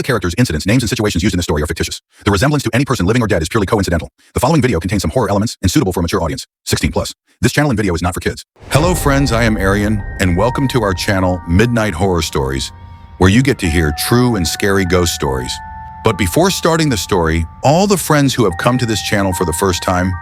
characters, incidents, names, and situations used in this story are fictitious. The resemblance to any person living or dead is purely coincidental. The following video contains some horror elements and suitable for a mature audience, 16 plus. This channel and video is not for kids. Hello friends, I am Arian, and welcome to our channel, Midnight Horror Stories, where you get to hear true and scary ghost stories. But before starting the story, all the friends who have come to this channel for the first time,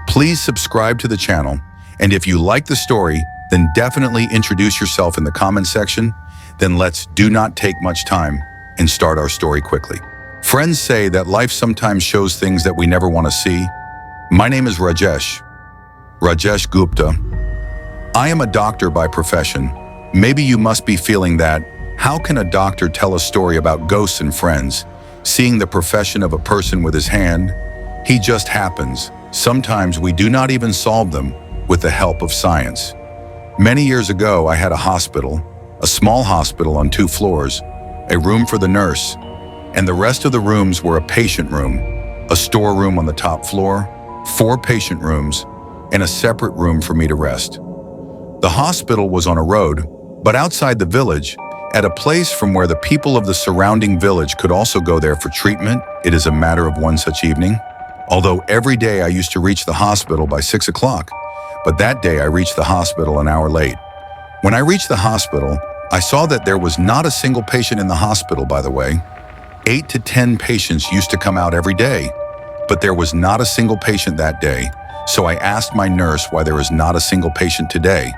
please subscribe to the channel, and if you like the story, then definitely introduce yourself in the comment section. Then let's do not take much time and start our story quickly. Friends say that life sometimes shows things that we never want to see. My name is Rajesh Gupta. I am a doctor by profession. Maybe you must be feeling that. How can a doctor tell a story about ghosts and friends? Seeing the profession of a person with his hand, he just happens. Sometimes we do not even solve them with the help of science. Many years ago, I had a hospital, a small hospital on 2 floors, a room for the nurse, and the rest of the rooms were a patient room, a storeroom on the top floor, 4 patient rooms, and a separate room for me to rest. The hospital was on a road, but outside the village, at a place from where the people of the surrounding village could also go there for treatment. It is a matter of one such evening. Although every day I used to reach the hospital by 6 o'clock, but that day I reached the hospital an hour late. When I reached the hospital, I saw that there was not a single patient in the hospital, by the way. 8 to 10 patients used to come out every day, but there was not a single patient that day. So I asked my nurse why there is not a single patient today.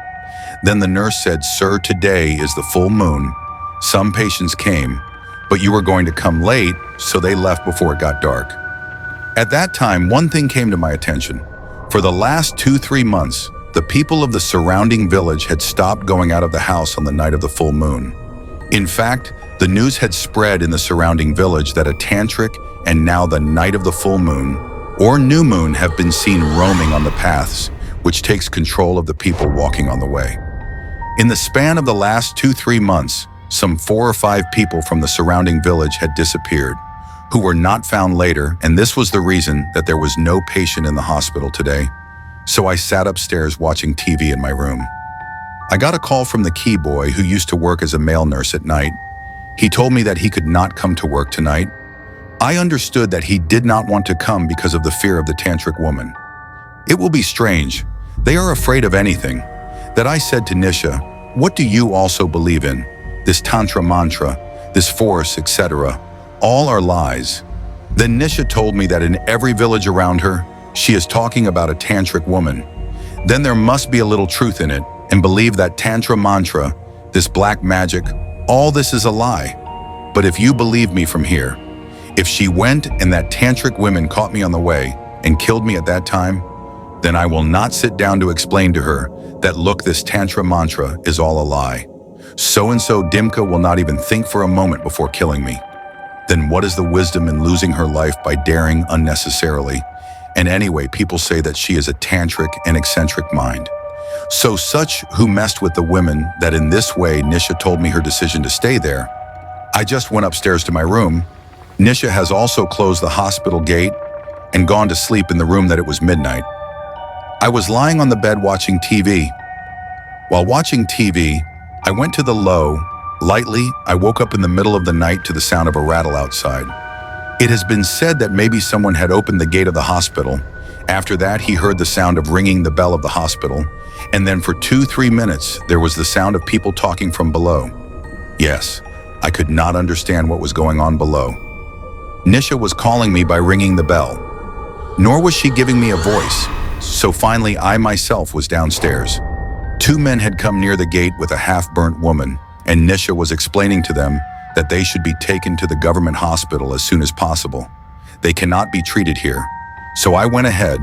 Then the nurse said, "Sir, today is the full moon. Some patients came, but you were going to come late, so they left before it got dark." At that time, one thing came to my attention. For the last 2-3 months, the people of the surrounding village had stopped going out of the house on the night of the full moon. In fact, the news had spread in the surrounding village that a Tantrik and now the night of the full moon or new moon have been seen roaming on the paths, which takes control of the people walking on the way. In the span of the last 2-3 months, some 4 or 5 people from the surrounding village had disappeared, who were not found later, and this was the reason that there was no patient in the hospital today. So I sat upstairs watching TV in my room. I got a call from the key boy who used to work as a male nurse at night. He told me that he could not come to work tonight. I understood that he did not want to come because of the fear of the Tantrik woman. It will be strange. They are afraid of anything. That I said to Nisha, "What do you also believe in? This Tantra mantra, this force, etc. All are lies." Then Nisha told me that in every village around her, she is talking about a Tantrik woman. Then there must be a little truth in it, and believe that Tantra mantra, this black magic, all this is a lie. But if you believe me from here, if she went and that Tantrik women caught me on the way and killed me at that time, then I will not sit down to explain to her that look, this Tantra mantra is all a lie. So-and-so Dimka will not even think for a moment before killing me. Then what is the wisdom in losing her life by daring unnecessarily? And anyway, people say that she is a tantric and eccentric mind. So such who messed with the women that in this way Nisha told me her decision to stay there. I just went upstairs to my room. Nisha has also closed the hospital gate and gone to sleep in the room that it was midnight. I was lying on the bed watching TV. While watching TV, I went to the low. Lightly, I woke up in the middle of the night to the sound of a rattle outside. It has been said that maybe someone had opened the gate of the hospital. After that, he heard the sound of ringing the bell of the hospital. And then for 2-3 minutes, there was the sound of people talking from below. Yes, I could not understand what was going on below. Nisha was calling me by ringing the bell. Nor was she giving me a voice. So finally, I myself was downstairs. 2 men had come near the gate with a half-burnt woman, and Nisha was explaining to them that they should be taken to the government hospital as soon as possible. They cannot be treated here. So I went ahead.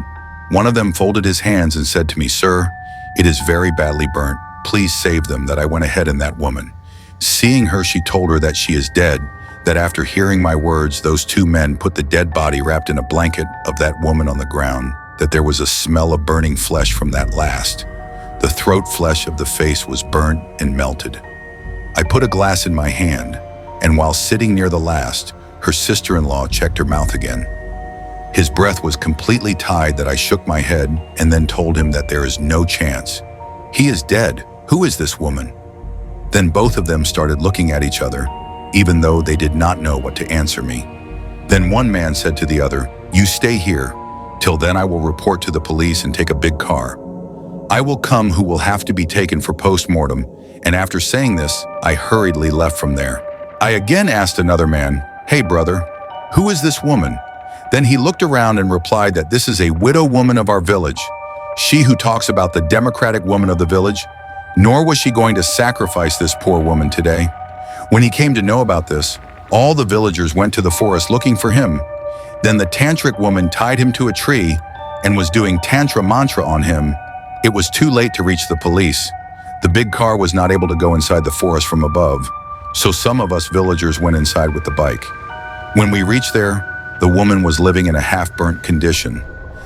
One of them folded his hands and said to me, "Sir, it is very badly burnt. Please save them." That I went ahead and that woman. Seeing her, she told her that she is dead, that after hearing my words, those 2 men put the dead body wrapped in a blanket of that woman on the ground, that there was a smell of burning flesh from that last. The throat flesh of the face was burnt and melted. I put a glass in my hand, and while sitting near the last, her sister-in-law checked her mouth again. His breath was completely tied that I shook my head and then told him that there is no chance. He is dead. Who is this woman? Then both of them started looking at each other. even though they did not know what to answer me. Then one man said to the other, "You stay here. Till then I will report to the police and take a big car. I will come who will have to be taken for post-mortem," and after saying this, I hurriedly left from there. I again asked another man, "Hey brother, who is this woman?" Then he looked around and replied that this is a widow woman of our village, she who talks about the democratic woman of the village, nor was she going to sacrifice this poor woman today. When he came to know about this, all the villagers went to the forest looking for him. Then the Tantrik woman tied him to a tree and was doing Tantra mantra on him. It was too late to reach the police. The big car was not able to go inside the forest from above, so some of us villagers went inside with the bike. When we reached there, the woman was living in a half-burnt condition.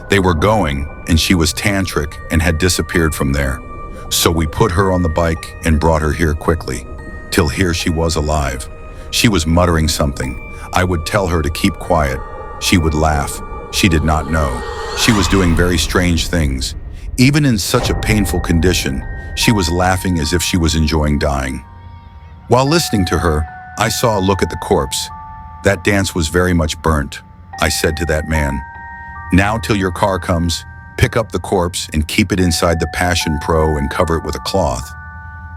They were going, and she was Tantrik and had disappeared from there. So we put her on the bike and brought her here quickly, till here she was alive. She was muttering something. I would tell her to keep quiet. She would laugh. She did not know. She was doing very strange things. Even in such a painful condition, she was laughing as if she was enjoying dying. While listening to her, I saw a look at the corpse. That dance was very much burnt. I said to that man, "Now till your car comes, pick up the corpse and keep it inside the Passion Pro and cover it with a cloth."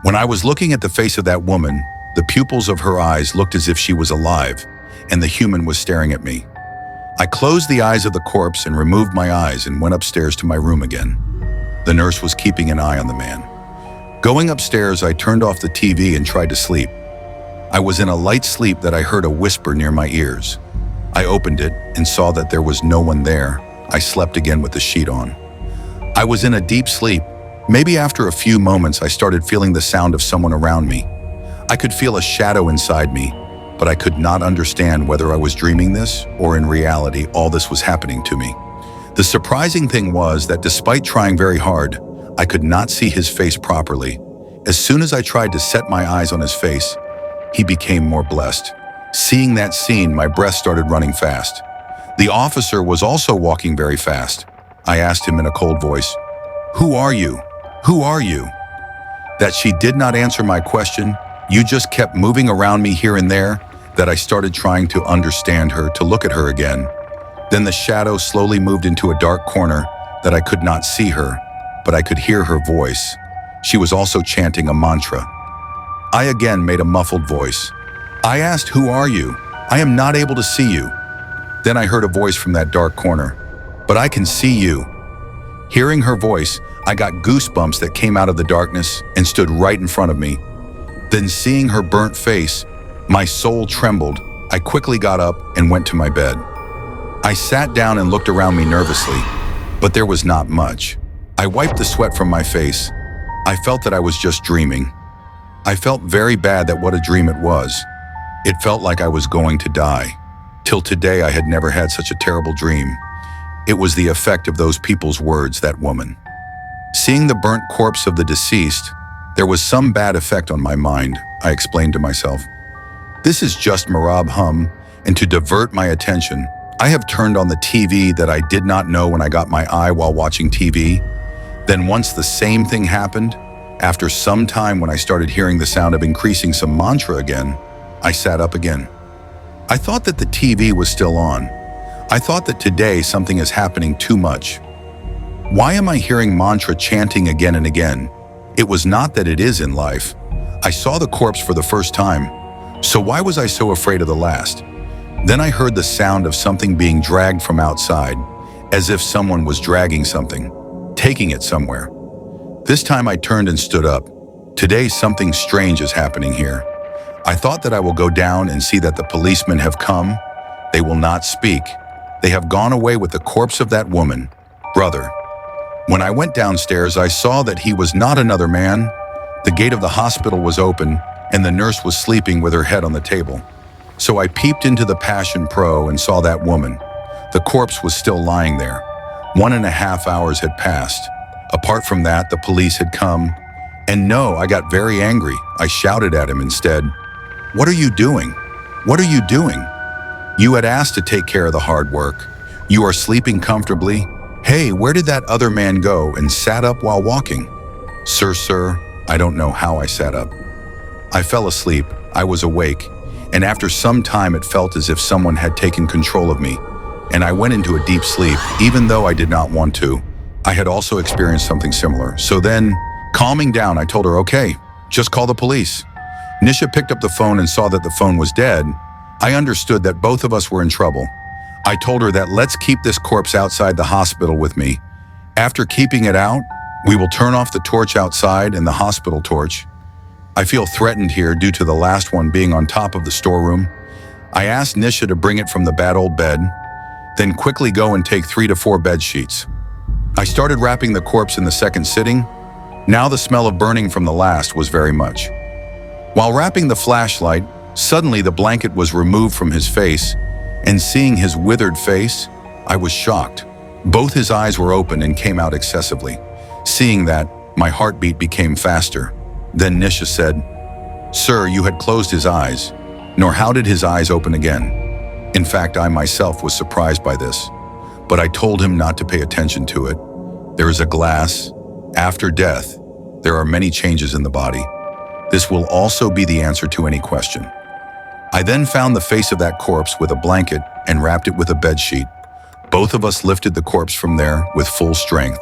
When I was looking at the face of that woman, the pupils of her eyes looked as if she was alive, and the human was staring at me. I closed the eyes of the corpse and removed my eyes and went upstairs to my room again. The nurse was keeping an eye on the man. Going upstairs, I turned off the TV and tried to sleep. I was in a light sleep that I heard a whisper near my ears. I opened it and saw that there was no one there. I slept again with the sheet on. I was in a deep sleep. Maybe after a few moments, I started feeling the sound of someone around me. I could feel a shadow inside me, but I could not understand whether I was dreaming this or in reality all this was happening to me. The surprising thing was that despite trying very hard, I could not see his face properly. As soon as I tried to set my eyes on his face, he became more blessed. Seeing that scene, my breath started running fast. The officer was also walking very fast. I asked him in a cold voice, "Who are you? Who are you?" That she did not answer my question. You just kept moving around me here and there, that I started trying to understand her, to look at her again. Then the shadow slowly moved into a dark corner that I could not see her, but I could hear her voice. She was also chanting a mantra. I again made a muffled voice. I asked, "Who are you? I am not able to see you." Then I heard a voice from that dark corner. "But I can see you." Hearing her voice, I got goosebumps that came out of the darkness and stood right in front of me. Then seeing her burnt face, my soul trembled. I quickly got up and went to my bed. I sat down and looked around me nervously, but there was not much. I wiped the sweat from my face. I felt that I was just dreaming. I felt very bad that what a dream it was. It felt like I was going to die. Till today I had never had such a terrible dream. It was the effect of those people's words, that woman. Seeing the burnt corpse of the deceased, there was some bad effect on my mind, I explained to myself. This is just Marab Hum, and to divert my attention, I have turned on the TV that I did not know when I got my eye while watching TV. Then once the same thing happened, after some time when I started hearing the sound of increasing some mantra again, I sat up again. I thought that the TV was still on. I thought that today something is happening too much. Why am I hearing mantra chanting again and again? It was not that it is in life. I saw the corpse for the first time, so why was I so afraid of the last? Then I heard the sound of something being dragged from outside, as if someone was dragging something, taking it somewhere. This time I turned and stood up. Today something strange is happening here. I thought that I will go down and see that the policemen have come. They will not speak. They have gone away with the corpse of that woman, brother. When I went downstairs, I saw that he was not another man. The gate of the hospital was open, and the nurse was sleeping with her head on the table. So I peeped into the Passion Pro and saw that woman. The corpse was still lying there. 1.5 hours had passed. Apart from that, the police had come. And no, I got very angry. I shouted at him instead. "What are you doing? What are you doing? You had asked to take care of the hard work. You are sleeping comfortably. Hey, where did that other man go and sat up while walking?" Sir, I don't know how I sat up. I fell asleep. I was awake. and after some time it felt as if someone had taken control of me, and I went into a deep sleep, even though I did not want to. I had also experienced something similar. So then, calming down, I told her, okay, just call the police. Nisha picked up the phone and saw that the phone was dead. I understood that both of us were in trouble. I told her that let's keep this corpse outside the hospital with me. After keeping it out, we will turn off the torch outside and the hospital torch. I feel threatened here due to the last one being on top of the storeroom. I asked Nisha to bring it from the bad old bed, then quickly go and take 3 to 4 bed sheets. I started wrapping the corpse in the second sitting. Now the smell of burning from the last was very much. While wrapping the flashlight, suddenly the blanket was removed from his face, and seeing his withered face, I was shocked. Both his eyes were open and came out excessively. Seeing that, my heartbeat became faster. Then Nisha said, "Sir, you had closed his eyes, nor how did his eyes open again?" In fact, I myself was surprised by this, but I told him not to pay attention to it. There is a glass. After death, there are many changes in the body. This will also be the answer to any question. I then found the face of that corpse with a blanket and wrapped it with a bed sheet. Both of us lifted the corpse from there with full strength.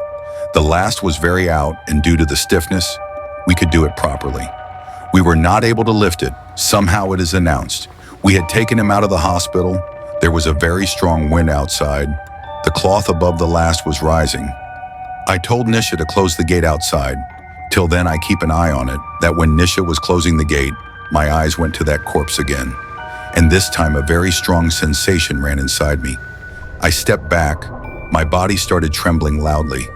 The last was very out, and due to the stiffness, we could do it properly. We were not able to lift it. Somehow it is announced. We had taken him out of the hospital. There was a very strong wind outside. The cloth above the last was rising. I told Nisha to close the gate outside. Till then, I keep an eye on it, that when Nisha was closing the gate, my eyes went to that corpse again. And this time a very strong sensation ran inside me. I stepped back. My body started trembling loudly.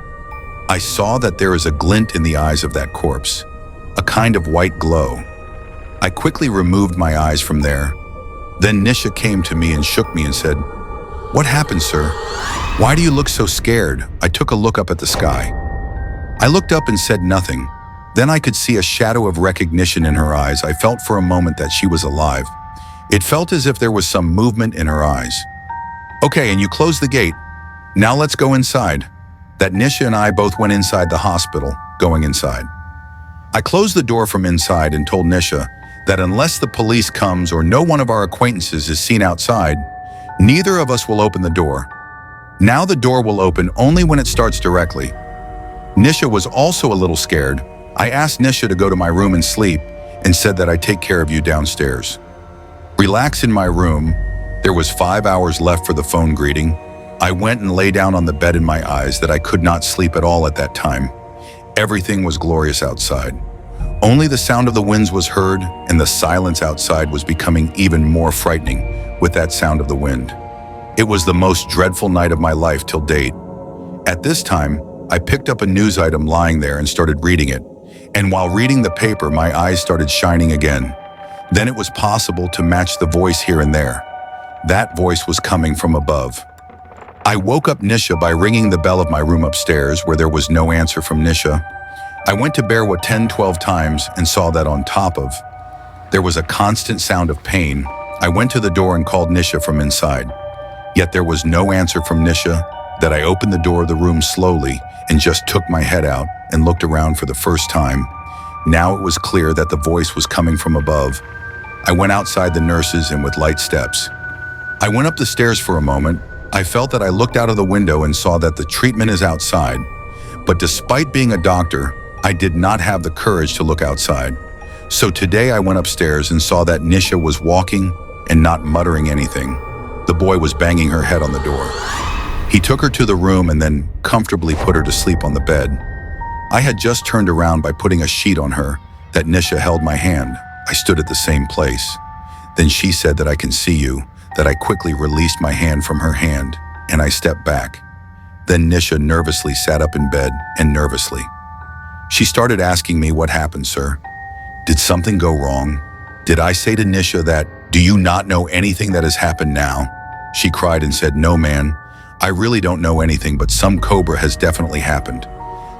I saw that there is a glint in the eyes of that corpse, a kind of white glow. I quickly removed my eyes from there. Then Nisha came to me and shook me and said, "What happened, sir? Why do you look so scared?" I took a look up at the sky. I looked up and said nothing. Then I could see a shadow of recognition in her eyes. I felt for a moment that she was alive. It felt as if there was some movement in her eyes. "Okay, and you closed the gate. Now let's go inside." That Nisha and I both went inside the hospital, going inside. I closed the door from inside and told Nisha that unless the police comes or no one of our acquaintances is seen outside, neither of us will open the door. Now the door will open only when it starts directly. Nisha was also a little scared. I asked Nisha to go to my room and sleep and said that I'd take care of you downstairs. Relax in my room. There was 5 hours left for the phone greeting. I went and lay down on the bed in my eyes that I could not sleep at all at that time. Everything was glorious outside. Only the sound of the winds was heard, and the silence outside was becoming even more frightening with that sound of the wind. It was the most dreadful night of my life till date. At this time, I picked up a news item lying there and started reading it. And while reading the paper, my eyes started shining again. Then it was possible to match the voice here and there. That voice was coming from above. I woke up Nisha by ringing the bell of my room upstairs, where there was no answer from Nisha. I went to Bearwood 10-12 times and saw that on top of. There was a constant sound of pain. I went to the door and called Nisha from inside. Yet there was no answer from Nisha. That I opened the door of the room slowly and just took my head out and looked around for the first time. Now it was clear that the voice was coming from above. I went outside the nurses and with light steps. I went up the stairs for a moment. I felt that I looked out of the window and saw that the treatment is outside. But despite being a doctor, I did not have the courage to look outside. So today I went upstairs and saw that Nisha was walking and not muttering anything. The boy was banging her head on the door. He took her to the room and then comfortably put her to sleep on the bed. I had just turned around by putting a sheet on her that Nisha held my hand. I stood at the same place. Then she said that I can see you, that I quickly released my hand from her hand, and I stepped back. Then Nisha nervously sat up in bed and nervously. She started asking me, "What happened, sir? Did something go wrong?" Did I say to Nisha that, "Do you not know anything that has happened now?" She cried and said, "No, man. I really don't know anything, but some cobra has definitely happened."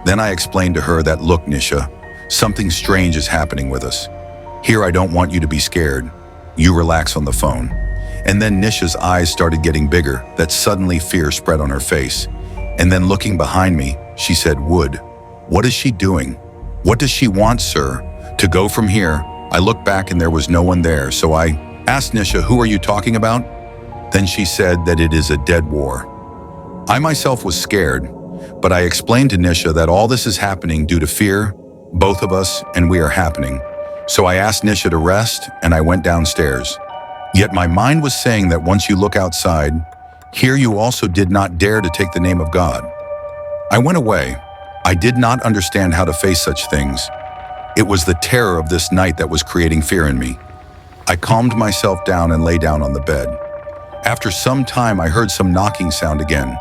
Then I explained to her that, "Look, Nisha, something strange is happening with us. Here, I don't want you to be scared. You relax on the phone." And then Nisha's eyes started getting bigger, that suddenly fear spread on her face. And then looking behind me, she said, "Wood, what is she doing? What does she want, sir? To go from here?" I looked back and there was no one there, so I Asked Nisha, "Who are you talking about?" Then she said that it is a dead war. I myself was scared, but I explained to Nisha that all this is happening due to fear, both of us, and we are happening. So I asked Nisha to rest, and I went downstairs. Yet my mind was saying that once you look outside, here you also did not dare to take the name of God. I went away. I did not understand how to face such things. It was the terror of this night that was creating fear in me. I calmed myself down and lay down on the bed. After some time, I heard some knocking sound again,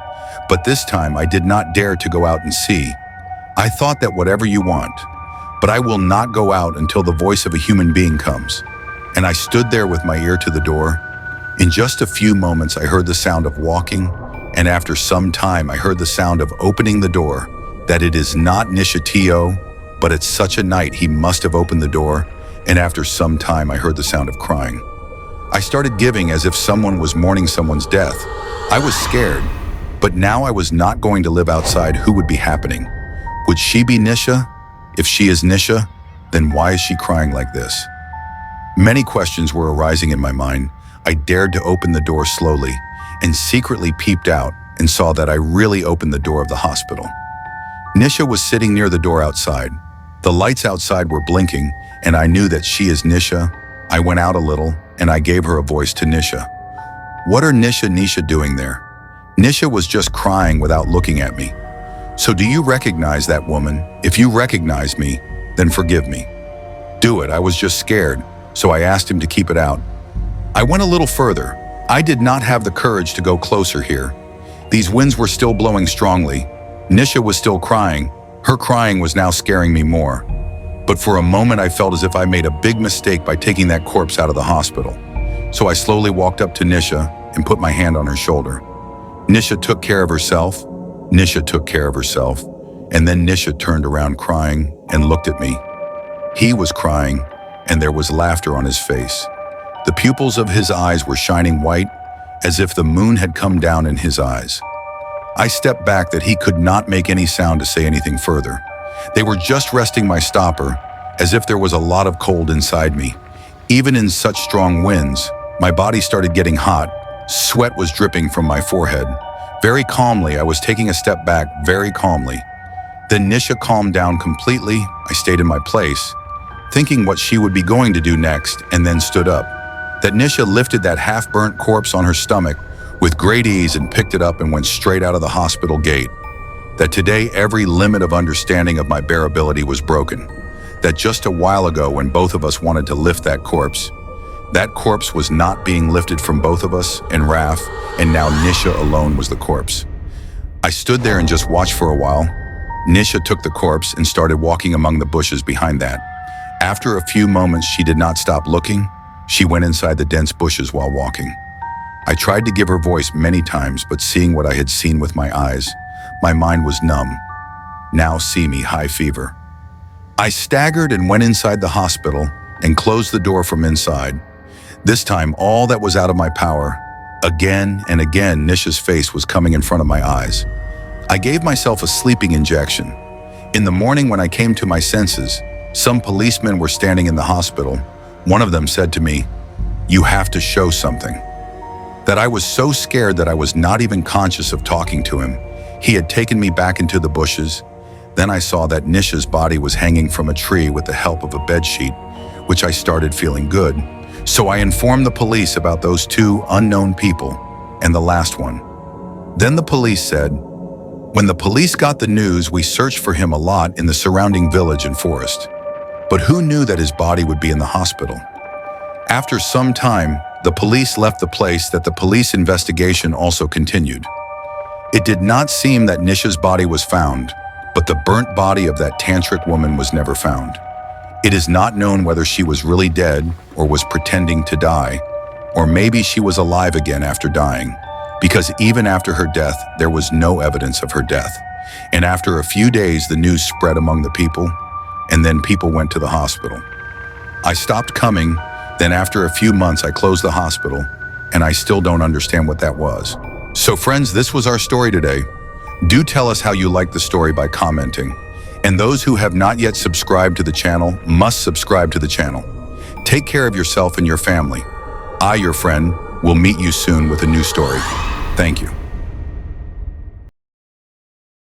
but this time I did not dare to go out and see. I thought that whatever you want, but I will not go out until the voice of a human being comes. And I stood there with my ear to the door. In just a few moments, I heard the sound of walking, and after some time, I heard the sound of opening the door, that it is not Nisha Tio, but it's such a night he must have opened the door, and after some time, I heard the sound of crying. I started giving as if someone was mourning someone's death. I was scared, but now I was not going to live outside. Who would be happening? Would she be Nisha? If she is Nisha, then why is she crying like this? Many questions were arising in my mind. I dared to open the door slowly and secretly peeped out and saw that I really opened the door of the hospital. Nisha was sitting near the door outside. The lights outside were blinking, and I knew that she is Nisha. I went out a little, and I gave her a voice to Nisha. "What are Nisha doing there?" Nisha was just crying without looking at me. "So do you recognize that woman? If you recognize me, then forgive me." "Do it, I was just scared," so I asked him to keep it out. I went a little further. I did not have the courage to go closer here. These winds were still blowing strongly. Nisha was still crying. Her crying was now scaring me more. But for a moment I felt as if I made a big mistake by taking that corpse out of the hospital. So I slowly walked up to Nisha and put my hand on her shoulder. Nisha took care of herself. Nisha took care of herself. And then Nisha turned around crying and looked at me. He was crying, and there was laughter on his face. The pupils of his eyes were shining white, as if the moon had come down in his eyes. I stepped back that he could not make any sound to say anything further. They were just resting my stopper, as if there was a lot of cold inside me. Even in such strong winds, my body started getting hot. Sweat was dripping from my forehead. Very calmly, I was taking a step back, very calmly. Then Nisha calmed down completely. I stayed in my place, thinking what she would be going to do next, and then stood up. That Nisha lifted that half-burnt corpse on her stomach with great ease and picked it up and went straight out of the hospital gate. That today every limit of understanding of my bearability was broken. That just a while ago when both of us wanted to lift that corpse was not being lifted from both of us and Raf, and now Nisha alone was the corpse. I stood there and just watched for a while. Nisha took the corpse and started walking among the bushes behind that. After a few moments, she did not stop looking. She went inside the dense bushes while walking. I tried to give her voice many times, but seeing what I had seen with my eyes, my mind was numb. Now see me, high fever. I staggered and went inside the hospital and closed the door from inside. This time, all that was out of my power. Again and again, Nisha's face was coming in front of my eyes. I gave myself a sleeping injection. In the morning when I came to my senses, some policemen were standing in the hospital. One of them said to me, "You have to show something." That I was so scared that I was not even conscious of talking to him. He had taken me back into the bushes. Then I saw that Nisha's body was hanging from a tree with the help of a bedsheet, which I started feeling good. So I informed the police about those two unknown people and the last one. Then the police said, when the police got the news, we searched for him a lot in the surrounding village and forest. But who knew that his body would be in the hospital? After some time, the police left the place. That the police investigation also continued. It did not seem that Nisha's body was found, but the burnt body of that Tantrik woman was never found. It is not known whether she was really dead or was pretending to die, or maybe she was alive again after dying, because even after her death, there was no evidence of her death. And after a few days, the news spread among the people, and then people went to the hospital. I stopped coming. Then after a few months, I closed the hospital, and I still don't understand what that was. So friends, this was our story today. Do tell us how you liked the story by commenting. And those who have not yet subscribed to the channel must subscribe to the channel. Take care of yourself and your family. I, your friend, will meet you soon with a new story. Thank you.